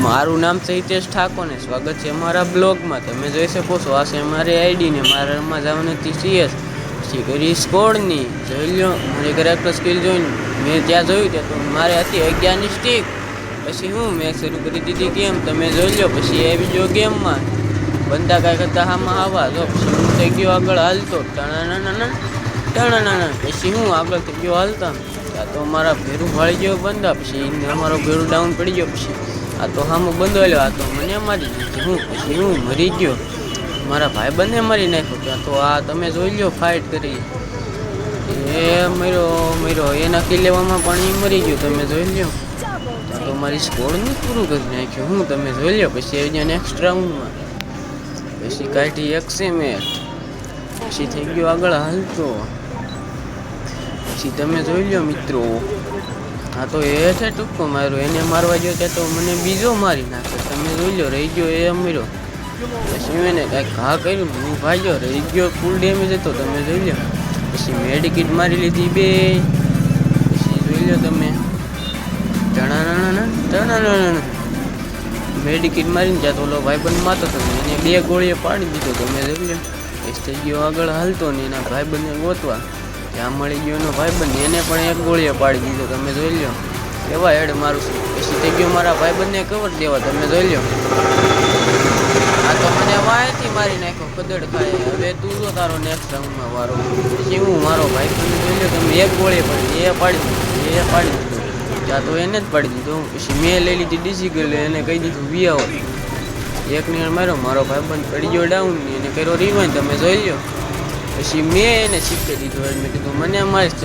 મારું નામ છે હિતેશ ઠાકોર ને સ્વાગત છે અમારા બ્લોગમાં. તમે જોઈ શકો છો આ છે મારી આઈડી ને મારા રમવા જવાની હતી CS પછી કરી સ્કોડની જોઈ લો. મારી કરેક્ટર સ્કિલ જોઈને મેં ત્યાં જોયું ત્યાં તો મારે હતી 11ની સ્ટીક. પછી હું મેં શરૂ કરી દીધી ગેમ, તમે જોઈ લો. પછી આવી ગયો ગેમમાં બંદા કાંઈ કરતા હામાં આવા જો. પછી હું થઈ ગયો આગળ હાલતો ટણા. પછી હું આગળ થઈ ગયો હાલતા તો અમારા ભેરું વાળી ગયો બંદા. પછી અમારો ભેરું ડાઉન પડી ગયો. પછી આ તો હામો બંધો આવ્યો, આ તો મને મારી દીધી હું. પછી હું મરી ગયો, મારા ભાઈ બંને મારી નાખ્યો ત્યાં તો. આ તમે જોઈ લો ફાઇટ કરી એ મર્યો એના કી લેવામાં પણ એ મરી ગયો. તમે જોઈ લો તો મારી સ્કોડને પૂરું કરી નાખ્યું હું. તમે જોઈ લો. પછી અહીંયા નેક્સ્ટ રાઉન્ડમાં પછી કાઢી એક્સેમેટ. પછી થઈ ગયો આગળ હાલતો. પછી તમે જોઈ લો મિત્રો, હા તો એ છે ટૂંકો માર્યો, એને મારવા ગયો ત્યાં તો મને બીજો મારી નાખે. તમે જોઈ લો રહી ગયો એ મર્યો. પછી એને કાંઈક ઘા કર્યું, હું ભાગ્યો, રહી ગયો ફૂલ ડેમેજ હતો. તમે જોઈ લો. પછી મેડિકિટ મારી લીધી બે. પછી જોઈ લો તમે ટણા મેડિકિટ મારીને ત્યાં તો ઓલો ભાઈબંધ મારતો હતો એને 2 ગોળીએ પાડી દીધો. તમે જોઈ લો. પછી થઈ ગયો આગળ હાલતો ને એના ભાઈબંધને ગોતવા ત્યાં મળી ગયો એનો ભાઈબંધ, એને પણ 1 ગોળીએ પાડી દીધો. તમે જોઈ લો એવા હેડ મારું છું. પછી થઈ ગયો મારા ભાઈબંધને કવર દેવા. તમે જોઈ લો આ તો મને વાયથી મારી નાખ્યો કદડ ખાય. હવે તું જો તારો નેક્સ્ટ રાઉન્ડમાં વારો. પછી હું મારો ભાઈબંધ જોઈ લો તમે 1 ગોળીએ પડી એ પાડી દીધું ત્યાં તો એને જ પાડી દીધો. પછી મેં લઈ લીધી ડિસિગલ, એને કહી દીધું વિયાવો. એકને માર્યો, મારો ભાઈબંધ પડી ગયો ડાઉન, એને કર્યો રિવાઇન્ડ. તમે જોઈ લો. પછી મેં એને શીખી દીધું, મેં કીધું મને મારીશ